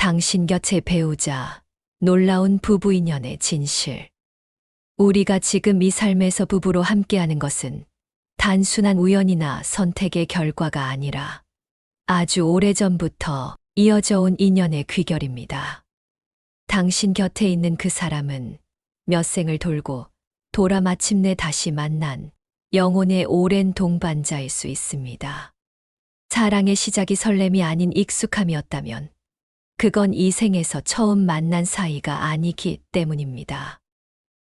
당신 곁의 배우자, 놀라운 부부 인연의 진실. 우리가 지금 이 삶에서 부부로 함께하는 것은 단순한 우연이나 선택의 결과가 아니라 아주 오래전부터 이어져 온 인연의 귀결입니다. 당신 곁에 있는 그 사람은 몇 생을 돌고 돌아 마침내 다시 만난 영혼의 오랜 동반자일 수 있습니다. 사랑의 시작이 설렘이 아닌 익숙함이었다면 그건 이 생에서 처음 만난 사이가 아니기 때문입니다.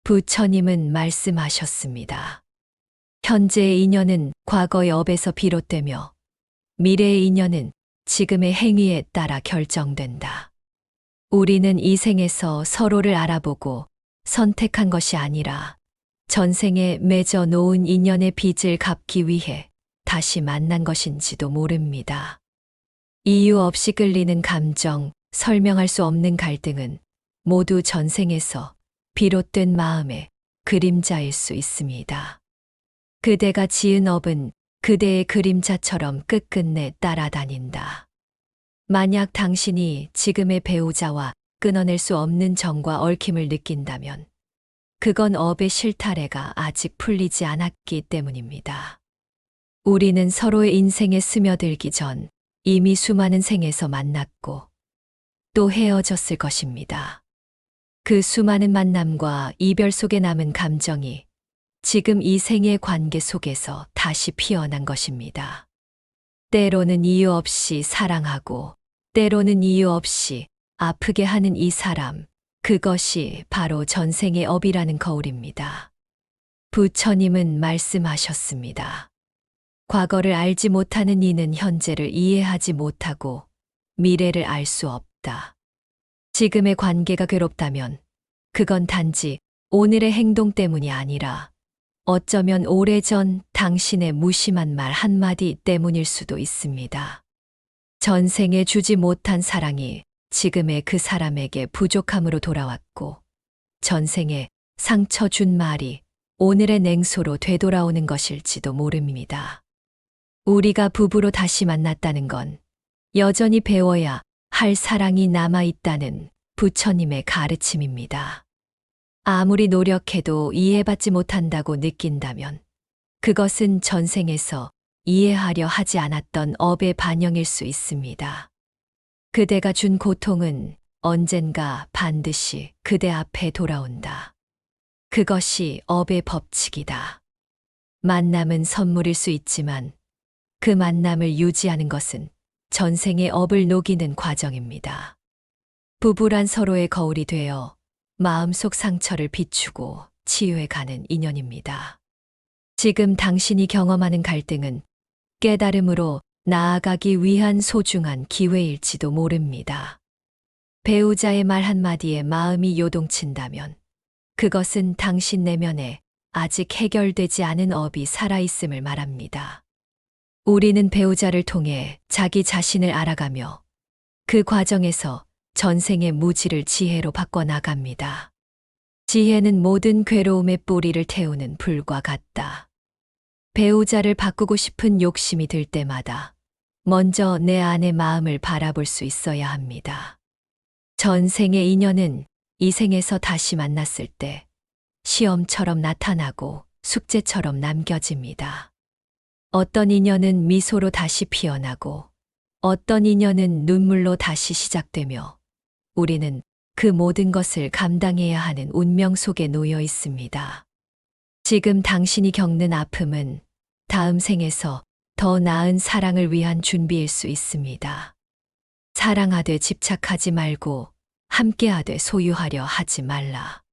부처님은 말씀하셨습니다. 현재의 인연은 과거의 업에서 비롯되며 미래의 인연은 지금의 행위에 따라 결정된다. 우리는 이 생에서 서로를 알아보고 선택한 것이 아니라 전생에 맺어 놓은 인연의 빚을 갚기 위해 다시 만난 것인지도 모릅니다. 이유 없이 끌리는 감정, 설명할 수 없는 갈등은 모두 전생에서 비롯된 마음의 그림자일 수 있습니다. 그대가 지은 업은 그대의 그림자처럼 끝끝내 따라다닌다. 만약 당신이 지금의 배우자와 끊어낼 수 없는 정과 얽힘을 느낀다면 그건 업의 실타래가 아직 풀리지 않았기 때문입니다. 우리는 서로의 인생에 스며들기 전 이미 수많은 생에서 만났고 또 헤어졌을 것입니다. 그 수많은 만남과 이별 속에 남은 감정이 지금 이 생의 관계 속에서 다시 피어난 것입니다. 때로는 이유 없이 사랑하고 때로는 이유 없이 아프게 하는 이 사람, 그것이 바로 전생의 업이라는 거울입니다. 부처님은 말씀하셨습니다. 과거를 알지 못하는 이는 현재를 이해하지 못하고 미래를 알 수 없다. 지금의 관계가 괴롭다면 그건 단지 오늘의 행동 때문이 아니라 어쩌면 오래전 당신의 무심한 말 한마디 때문일 수도 있습니다. 전생에 주지 못한 사랑이 지금의 그 사람에게 부족함으로 돌아왔고 전생에 상처 준 말이 오늘의 냉소로 되돌아오는 것일지도 모릅니다. 우리가 부부로 다시 만났다는 건 여전히 배워야 할 사랑이 남아있다는 부처님의 가르침입니다. 아무리 노력해도 이해받지 못한다고 느낀다면 그것은 전생에서 이해하려 하지 않았던 업의 반영일 수 있습니다. 그대가 준 고통은 언젠가 반드시 그대 앞에 돌아온다. 그것이 업의 법칙이다. 만남은 선물일 수 있지만 그 만남을 유지하는 것은 전생의 업을 녹이는 과정입니다. 부부란 서로의 거울이 되어 마음속 상처를 비추고 치유해가는 인연입니다. 지금 당신이 경험하는 갈등은 깨달음으로 나아가기 위한 소중한 기회일지도 모릅니다. 배우자의 말 한마디에 마음이 요동친다면 그것은 당신 내면에 아직 해결되지 않은 업이 살아있음을 말합니다. 우리는 배우자를 통해 자기 자신을 알아가며 그 과정에서 전생의 무지를 지혜로 바꿔나갑니다. 지혜는 모든 괴로움의 뿌리를 태우는 불과 같다. 배우자를 바꾸고 싶은 욕심이 들 때마다 먼저 내 안의 마음을 바라볼 수 있어야 합니다. 전생의 인연은 이 생에서 다시 만났을 때 시험처럼 나타나고 숙제처럼 남겨집니다. 어떤 인연은 미소로 다시 피어나고 어떤 인연은 눈물로 다시 시작되며 우리는 그 모든 것을 감당해야 하는 운명 속에 놓여 있습니다. 지금 당신이 겪는 아픔은 다음 생에서 더 나은 사랑을 위한 준비일 수 있습니다. 사랑하되 집착하지 말고 함께하되 소유하려 하지 말라.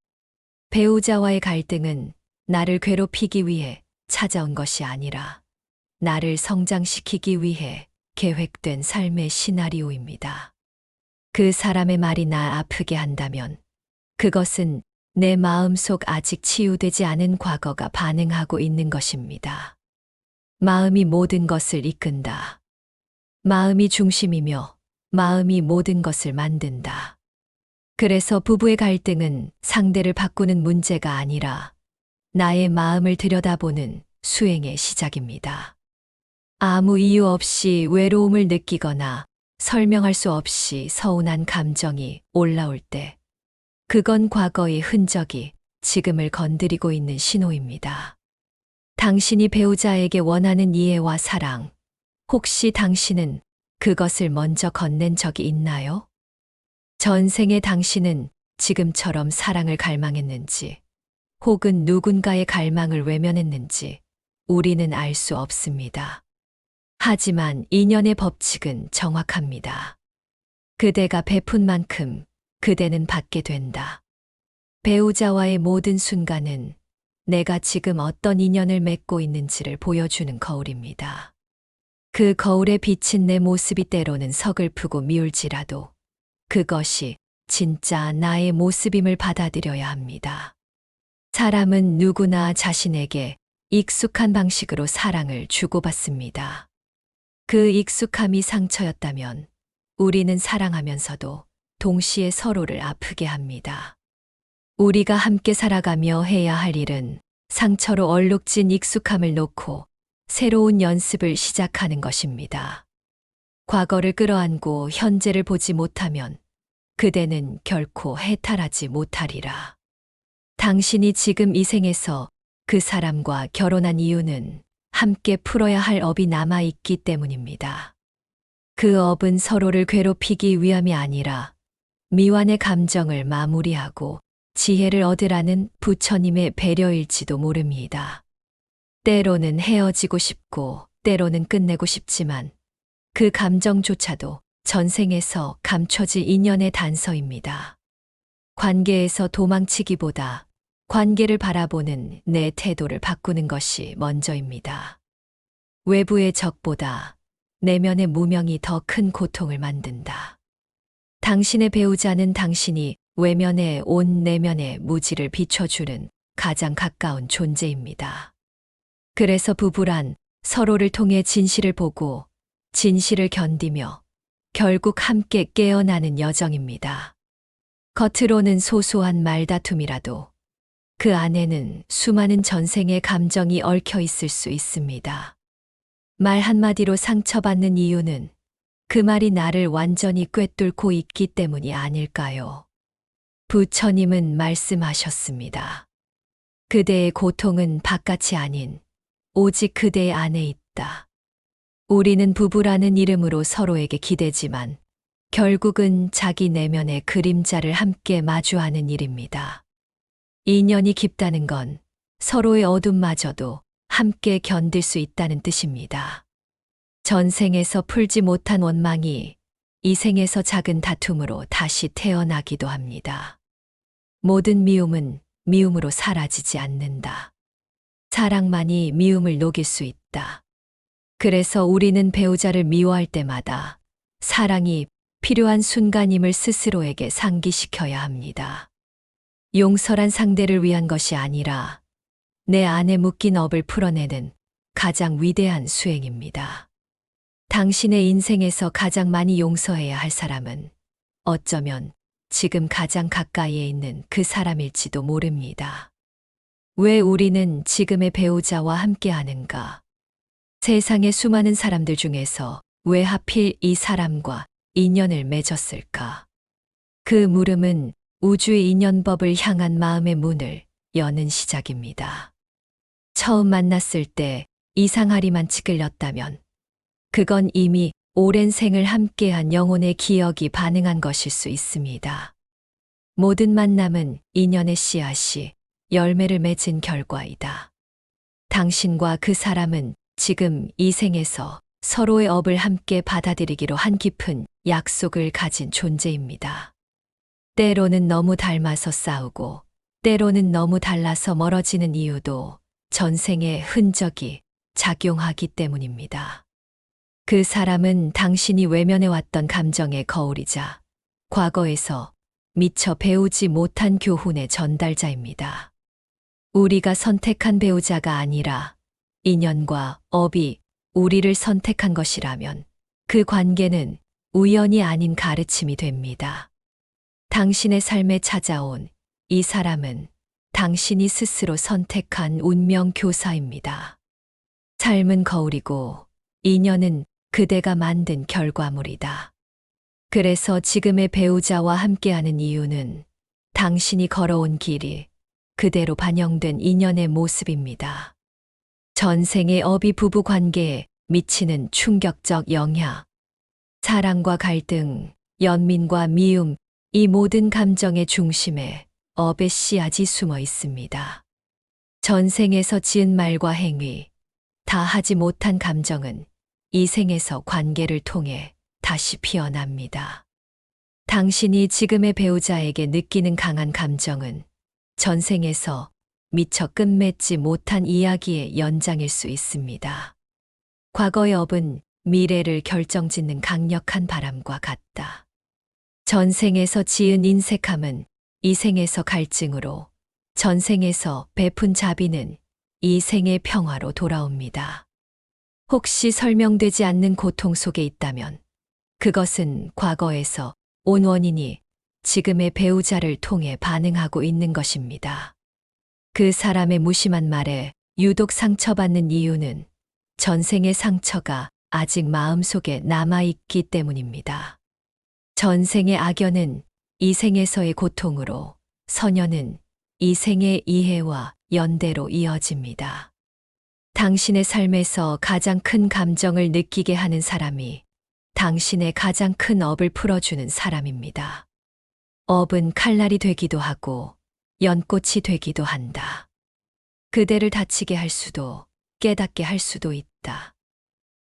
배우자와의 갈등은 나를 괴롭히기 위해 찾아온 것이 아니라 나를 성장시키기 위해 계획된 삶의 시나리오입니다. 그 사람의 말이 나 아프게 한다면 그것은 내 마음속 아직 치유되지 않은 과거가 반응하고 있는 것입니다. 마음이 모든 것을 이끈다. 마음이 중심이며 마음이 모든 것을 만든다. 그래서 부부의 갈등은 상대를 바꾸는 문제가 아니라 나의 마음을 들여다보는 수행의 시작입니다. 아무 이유 없이 외로움을 느끼거나 설명할 수 없이 서운한 감정이 올라올 때, 그건 과거의 흔적이 지금을 건드리고 있는 신호입니다. 당신이 배우자에게 원하는 이해와 사랑, 혹시 당신은 그것을 먼저 건넨 적이 있나요? 전생에 당신은 지금처럼 사랑을 갈망했는지, 혹은 누군가의 갈망을 외면했는지, 우리는 알 수 없습니다. 하지만 인연의 법칙은 정확합니다. 그대가 베푼 만큼 그대는 받게 된다. 배우자와의 모든 순간은 내가 지금 어떤 인연을 맺고 있는지를 보여주는 거울입니다. 그 거울에 비친 내 모습이 때로는 서글프고 미울지라도 그것이 진짜 나의 모습임을 받아들여야 합니다. 사람은 누구나 자신에게 익숙한 방식으로 사랑을 주고받습니다. 그 익숙함이 상처였다면 우리는 사랑하면서도 동시에 서로를 아프게 합니다. 우리가 함께 살아가며 해야 할 일은 상처로 얼룩진 익숙함을 놓고 새로운 연습을 시작하는 것입니다. 과거를 끌어안고 현재를 보지 못하면 그대는 결코 해탈하지 못하리라. 당신이 지금 이 생에서 그 사람과 결혼한 이유는 함께 풀어야 할 업이 남아있기 때문입니다. 그 업은 서로를 괴롭히기 위함이 아니라 미완의 감정을 마무리하고 지혜를 얻으라는 부처님의 배려일지도 모릅니다. 때로는 헤어지고 싶고 때로는 끝내고 싶지만 그 감정조차도 전생에서 감춰질 인연의 단서입니다. 관계에서 도망치기보다 관계를 바라보는 내 태도를 바꾸는 것이 먼저입니다. 외부의 적보다 내면의 무명이 더 큰 고통을 만든다. 당신의 배우자는 당신이 외면에 온 내면의 무지를 비춰주는 가장 가까운 존재입니다. 그래서 부부란 서로를 통해 진실을 보고 진실을 견디며 결국 함께 깨어나는 여정입니다. 겉으로는 소소한 말다툼이라도 그 안에는 수많은 전생의 감정이 얽혀 있을 수 있습니다. 말 한마디로 상처받는 이유는 그 말이 나를 완전히 꿰뚫고 있기 때문이 아닐까요? 부처님은 말씀하셨습니다. 그대의 고통은 바깥이 아닌 오직 그대 안에 있다. 우리는 부부라는 이름으로 서로에게 기대지만 결국은 자기 내면의 그림자를 함께 마주하는 일입니다. 인연이 깊다는 건 서로의 어둠마저도 함께 견딜 수 있다는 뜻입니다. 전생에서 풀지 못한 원망이 이 생에서 작은 다툼으로 다시 태어나기도 합니다. 모든 미움은 미움으로 사라지지 않는다. 사랑만이 미움을 녹일 수 있다. 그래서 우리는 배우자를 미워할 때마다 사랑이 필요한 순간임을 스스로에게 상기시켜야 합니다. 용서란 상대를 위한 것이 아니라 내 안에 묶인 업을 풀어내는 가장 위대한 수행입니다. 당신의 인생에서 가장 많이 용서해야 할 사람은 어쩌면 지금 가장 가까이에 있는 그 사람일지도 모릅니다. 왜 우리는 지금의 배우자와 함께 하는가? 세상의 수많은 사람들 중에서 왜 하필 이 사람과 인연을 맺었을까? 그 물음은 우주의 인연법을 향한 마음의 문을 여는 시작입니다. 처음 만났을 때 이상하리만치 끌렸다면 그건 이미 오랜 생을 함께한 영혼의 기억이 반응한 것일 수 있습니다. 모든 만남은 인연의 씨앗이 열매를 맺은 결과이다. 당신과 그 사람은 지금 이 생에서 서로의 업을 함께 받아들이기로 한 깊은 약속을 가진 존재입니다. 때로는 너무 닮아서 싸우고 때로는 너무 달라서 멀어지는 이유도 전생의 흔적이 작용하기 때문입니다. 그 사람은 당신이 외면해왔던 감정의 거울이자 과거에서 미처 배우지 못한 교훈의 전달자입니다. 우리가 선택한 배우자가 아니라 인연과 업이 우리를 선택한 것이라면 그 관계는 우연이 아닌 가르침이 됩니다. 당신의 삶에 찾아온 이 사람은 당신이 스스로 선택한 운명 교사입니다. 삶은 거울이고 인연은 그대가 만든 결과물이다. 그래서 지금의 배우자와 함께하는 이유는 당신이 걸어온 길이 그대로 반영된 인연의 모습입니다. 전생의 업이 부부 관계에 미치는 충격적 영향, 사랑과 갈등, 연민과 미움, 이 모든 감정의 중심에 업의 씨앗이 숨어 있습니다. 전생에서 지은 말과 행위, 다 하지 못한 감정은 이 생에서 관계를 통해 다시 피어납니다. 당신이 지금의 배우자에게 느끼는 강한 감정은 전생에서 미처 끝맺지 못한 이야기의 연장일 수 있습니다. 과거의 업은 미래를 결정짓는 강력한 바람과 같다. 전생에서 지은 인색함은 이 생에서 갈증으로, 전생에서 베푼 자비는 이 생의 평화로 돌아옵니다. 혹시 설명되지 않는 고통 속에 있다면 그것은 과거에서 온 원인이 지금의 배우자를 통해 반응하고 있는 것입니다. 그 사람의 무심한 말에 유독 상처받는 이유는 전생의 상처가 아직 마음속에 남아있기 때문입니다. 전생의 악연은 이 생에서의 고통으로, 선연은 이 생의 이해와 연대로 이어집니다. 당신의 삶에서 가장 큰 감정을 느끼게 하는 사람이 당신의 가장 큰 업을 풀어주는 사람입니다. 업은 칼날이 되기도 하고 연꽃이 되기도 한다. 그대를 다치게 할 수도 깨닫게 할 수도 있다.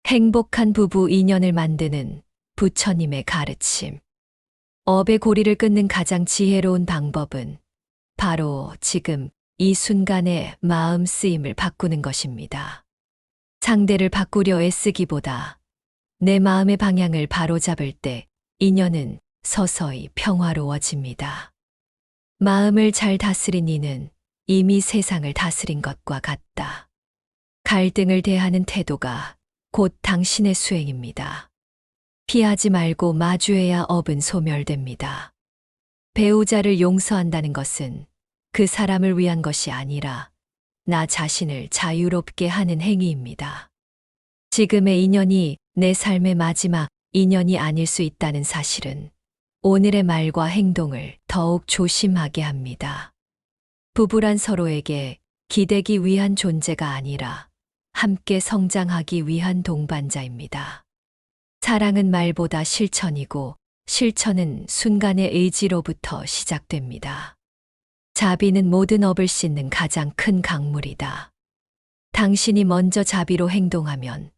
행복한 부부 인연을 만드는 부처님의 가르침. 업의 고리를 끊는 가장 지혜로운 방법은 바로 지금 이 순간의 마음 쓰임을 바꾸는 것입니다. 상대를 바꾸려 애쓰기보다 내 마음의 방향을 바로잡을 때 인연은 서서히 평화로워집니다. 마음을 잘 다스린 이는 이미 세상을 다스린 것과 같다. 갈등을 대하는 태도가 곧 당신의 수행입니다. 피하지 말고 마주해야 업은 소멸됩니다. 배우자를 용서한다는 것은 그 사람을 위한 것이 아니라 나 자신을 자유롭게 하는 행위입니다. 지금의 인연이 내 삶의 마지막 인연이 아닐 수 있다는 사실은 오늘의 말과 행동을 더욱 조심하게 합니다. 부부란 서로에게 기대기 위한 존재가 아니라 함께 성장하기 위한 동반자입니다. 사랑은 말보다 실천이고 실천은 순간의 의지로부터 시작됩니다. 자비는 모든 업을 씻는 가장 큰 강물이다. 당신이 먼저 자비로 행동하면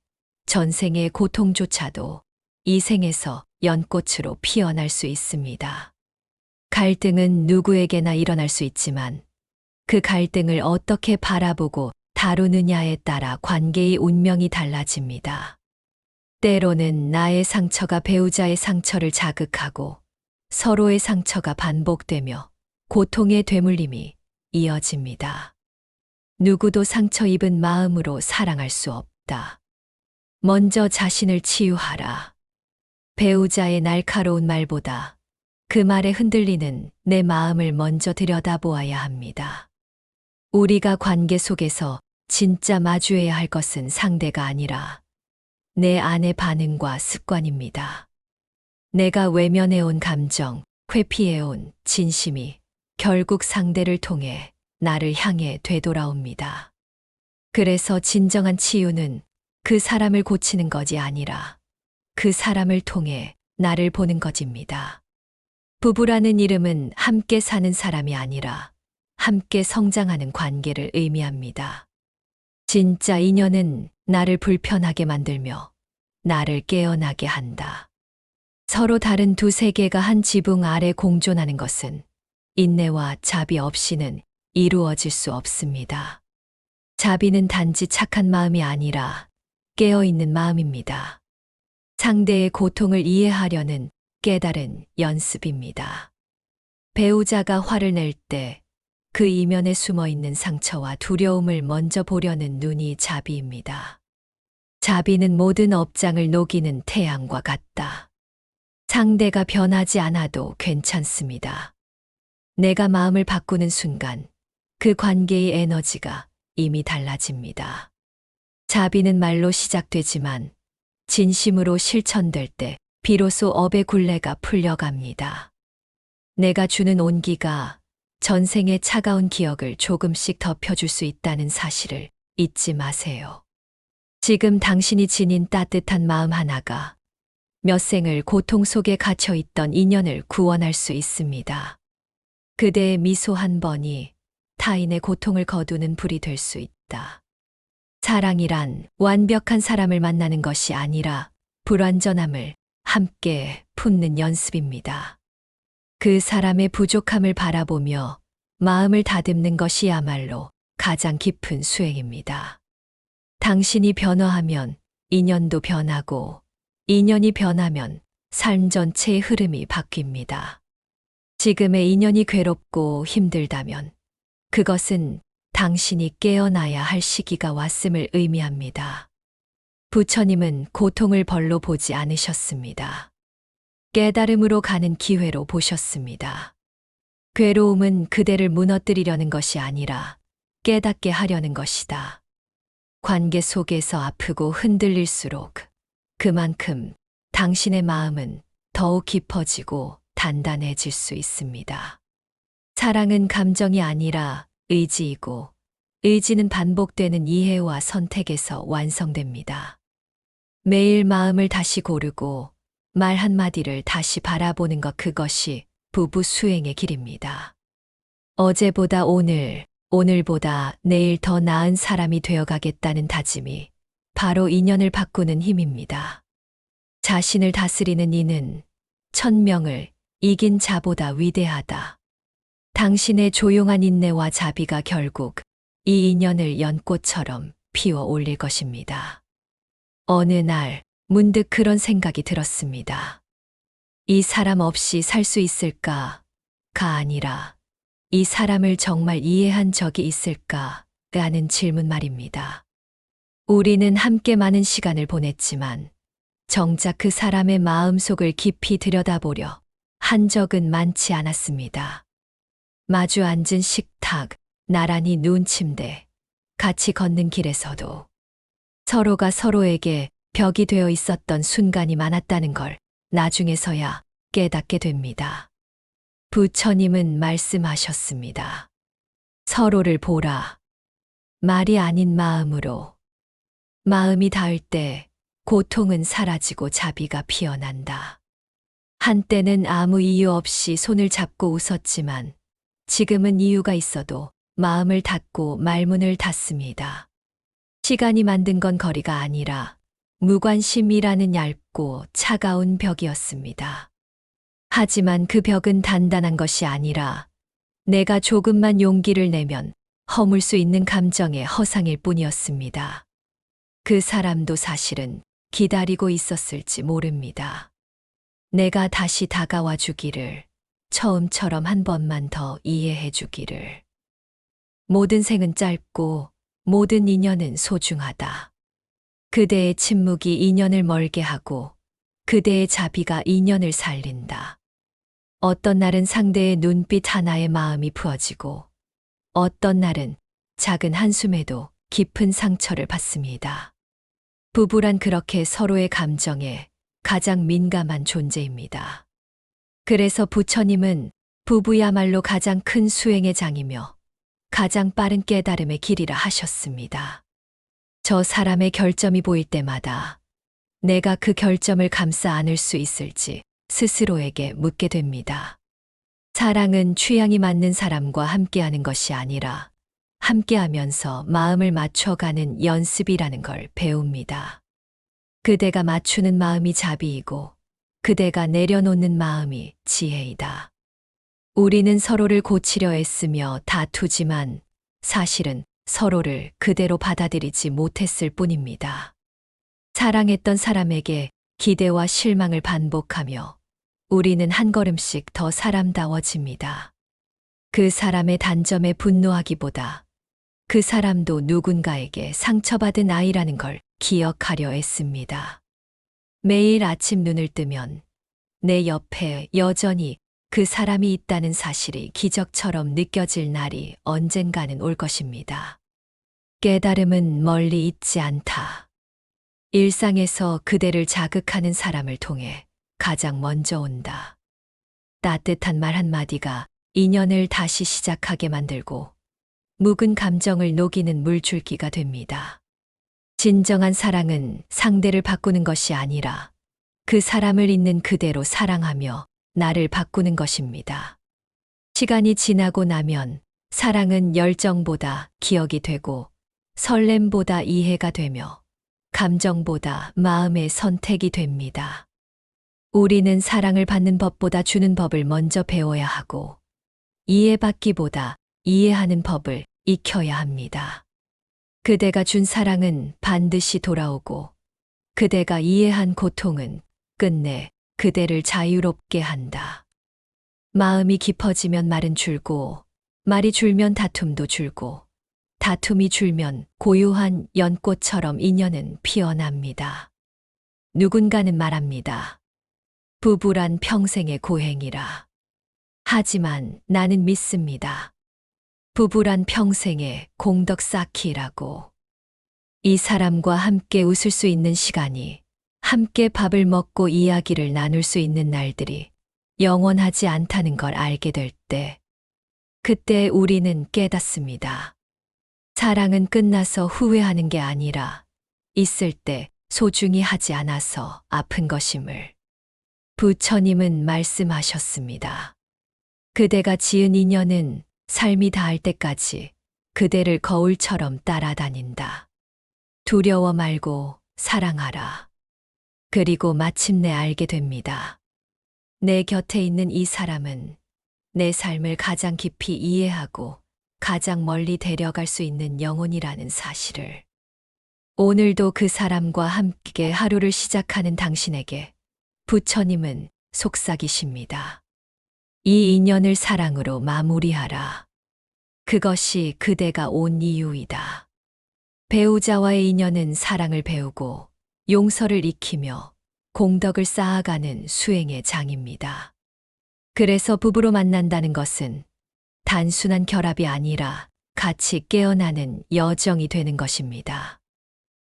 전생의 고통조차도 이 생에서 연꽃으로 피어날 수 있습니다. 갈등은 누구에게나 일어날 수 있지만 그 갈등을 어떻게 바라보고 다루느냐에 따라 관계의 운명이 달라집니다. 때로는 나의 상처가 배우자의 상처를 자극하고 서로의 상처가 반복되며 고통의 되물림이 이어집니다. 누구도 상처 입은 마음으로 사랑할 수 없다. 먼저 자신을 치유하라. 배우자의 날카로운 말보다 그 말에 흔들리는 내 마음을 먼저 들여다보아야 합니다. 우리가 관계 속에서 진짜 마주해야 할 것은 상대가 아니라 내 안의 반응과 습관입니다. 내가 외면해온 감정, 회피해온 진심이 결국 상대를 통해 나를 향해 되돌아옵니다. 그래서 진정한 치유는 그 사람을 고치는 것이 아니라 그 사람을 통해 나를 보는 것입니다. 부부라는 이름은 함께 사는 사람이 아니라 함께 성장하는 관계를 의미합니다. 진짜 인연은 나를 불편하게 만들며 나를 깨어나게 한다. 서로 다른 두 세계가 한 지붕 아래 공존하는 것은 인내와 자비 없이는 이루어질 수 없습니다. 자비는 단지 착한 마음이 아니라 깨어있는 마음입니다. 상대의 고통을 이해하려는 깨달은 연습입니다. 배우자가 화를 낼 때 그 이면에 숨어 있는 상처와 두려움을 먼저 보려는 눈이 자비입니다. 자비는 모든 업장을 녹이는 태양과 같다. 상대가 변하지 않아도 괜찮습니다. 내가 마음을 바꾸는 순간 그 관계의 에너지가 이미 달라집니다. 자비는 말로 시작되지만 진심으로 실천될 때 비로소 업의 굴레가 풀려갑니다. 내가 주는 온기가 전생의 차가운 기억을 조금씩 덮여줄 수 있다는 사실을 잊지 마세요. 지금 당신이 지닌 따뜻한 마음 하나가 몇 생을 고통 속에 갇혀 있던 인연을 구원할 수 있습니다. 그대의 미소 한 번이 타인의 고통을 거두는 불이 될 수 있다. 사랑이란 완벽한 사람을 만나는 것이 아니라 불완전함을 함께 품는 연습입니다. 그 사람의 부족함을 바라보며 마음을 다듬는 것이야말로 가장 깊은 수행입니다. 당신이 변화하면 인연도 변하고, 인연이 변하면 삶 전체의 흐름이 바뀝니다. 지금의 인연이 괴롭고 힘들다면 그것은 당신이 깨어나야 할 시기가 왔음을 의미합니다. 부처님은 고통을 벌로 보지 않으셨습니다. 깨달음으로 가는 기회로 보셨습니다. 괴로움은 그대를 무너뜨리려는 것이 아니라 깨닫게 하려는 것이다. 관계 속에서 아프고 흔들릴수록 그만큼 당신의 마음은 더욱 깊어지고 단단해질 수 있습니다. 사랑은 감정이 아니라 의지이고, 의지는 반복되는 이해와 선택에서 완성됩니다. 매일 마음을 다시 고르고 말 한마디를 다시 바라보는 것, 그것이 부부 수행의 길입니다. 어제보다 오늘, 오늘보다 내일 더 나은 사람이 되어가겠다는 다짐이 바로 인연을 바꾸는 힘입니다. 자신을 다스리는 이는 1000명을 이긴 자보다 위대하다. 당신의 조용한 인내와 자비가 결국 이 인연을 연꽃처럼 피워 올릴 것입니다. 어느 날 문득 그런 생각이 들었습니다. 이 사람 없이 살 수 있을까가 아니라 이 사람을 정말 이해한 적이 있을까? 라는 질문 말입니다. 우리는 함께 많은 시간을 보냈지만 정작 그 사람의 마음속을 깊이 들여다보려 한 적은 많지 않았습니다. 마주 앉은 식탁, 나란히 누운 침대, 같이 걷는 길에서도 서로가 서로에게 벽이 되어 있었던 순간이 많았다는 걸 나중에서야 깨닫게 됩니다. 부처님은 말씀하셨습니다. 서로를 보라. 말이 아닌 마음으로. 마음이 닿을 때 고통은 사라지고 자비가 피어난다. 한때는 아무 이유 없이 손을 잡고 웃었지만 지금은 이유가 있어도 마음을 닫고 말문을 닫습니다. 시간이 만든 건 거리가 아니라 무관심이라는 얇고 차가운 벽이었습니다. 하지만 그 벽은 단단한 것이 아니라 내가 조금만 용기를 내면 허물 수 있는 감정의 허상일 뿐이었습니다. 그 사람도 사실은 기다리고 있었을지 모릅니다. 내가 다시 다가와 주기를, 처음처럼 한 번만 더 이해해 주기를. 모든 생은 짧고 모든 인연은 소중하다. 그대의 침묵이 인연을 멀게 하고 그대의 자비가 인연을 살린다. 어떤 날은 상대의 눈빛 하나에 마음이 부어지고 어떤 날은 작은 한숨에도 깊은 상처를 받습니다. 부부란 그렇게 서로의 감정에 가장 민감한 존재입니다. 그래서 부처님은 부부야말로 가장 큰 수행의 장이며 가장 빠른 깨달음의 길이라 하셨습니다. 저 사람의 결점이 보일 때마다 내가 그 결점을 감싸 안을 수 있을지 스스로에게 묻게 됩니다. 사랑은 취향이 맞는 사람과 함께하는 것이 아니라 함께하면서 마음을 맞춰가는 연습이라는 걸 배웁니다. 그대가 맞추는 마음이 자비이고 그대가 내려놓는 마음이 지혜이다. 우리는 서로를 고치려 애쓰며 다투지만 사실은 서로를 그대로 받아들이지 못했을 뿐입니다. 사랑했던 사람에게 기대와 실망을 반복하며 우리는 한 걸음씩 더 사람다워집니다. 그 사람의 단점에 분노하기보다 그 사람도 누군가에게 상처받은 아이라는 걸 기억하려 애씁니다. 매일 아침 눈을 뜨면 내 옆에 여전히 그 사람이 있다는 사실이 기적처럼 느껴질 날이 언젠가는 올 것입니다. 깨달음은 멀리 있지 않다. 일상에서 그대를 자극하는 사람을 통해 가장 먼저 온다. 따뜻한 말 한마디가 인연을 다시 시작하게 만들고 묵은 감정을 녹이는 물줄기가 됩니다. 진정한 사랑은 상대를 바꾸는 것이 아니라 그 사람을 있는 그대로 사랑하며 나를 바꾸는 것입니다. 시간이 지나고 나면 사랑은 열정보다 기억이 되고 설렘보다 이해가 되며 감정보다 마음의 선택이 됩니다. 우리는 사랑을 받는 법보다 주는 법을 먼저 배워야 하고 이해받기보다 이해하는 법을 익혀야 합니다. 그대가 준 사랑은 반드시 돌아오고 그대가 이해한 고통은 끝내 그대를 자유롭게 한다. 마음이 깊어지면 말은 줄고 말이 줄면 다툼도 줄고 다툼이 줄면 고요한 연꽃처럼 인연은 피어납니다. 누군가는 말합니다. 부부란 평생의 고행이라. 하지만 나는 믿습니다. 부부란 평생의 공덕 쌓기라고. 이 사람과 함께 웃을 수 있는 시간이, 함께 밥을 먹고 이야기를 나눌 수 있는 날들이 영원하지 않다는 걸 알게 될 때, 그때 우리는 깨닫습니다. 사랑은 끝나서 후회하는 게 아니라 있을 때 소중히 하지 않아서 아픈 것임을. 부처님은 말씀하셨습니다. 그대가 지은 인연은 삶이 닿을 때까지 그대를 거울처럼 따라다닌다. 두려워 말고 사랑하라. 그리고 마침내 알게 됩니다. 내 곁에 있는 이 사람은 내 삶을 가장 깊이 이해하고 가장 멀리 데려갈 수 있는 영혼이라는 사실을. 오늘도 그 사람과 함께 하루를 시작하는 당신에게 부처님은 속삭이십니다. 이 인연을 사랑으로 마무리하라. 그것이 그대가 온 이유이다. 배우자와의 인연은 사랑을 배우고 용서를 익히며 공덕을 쌓아가는 수행의 장입니다. 그래서 부부로 만난다는 것은 단순한 결합이 아니라 같이 깨어나는 여정이 되는 것입니다.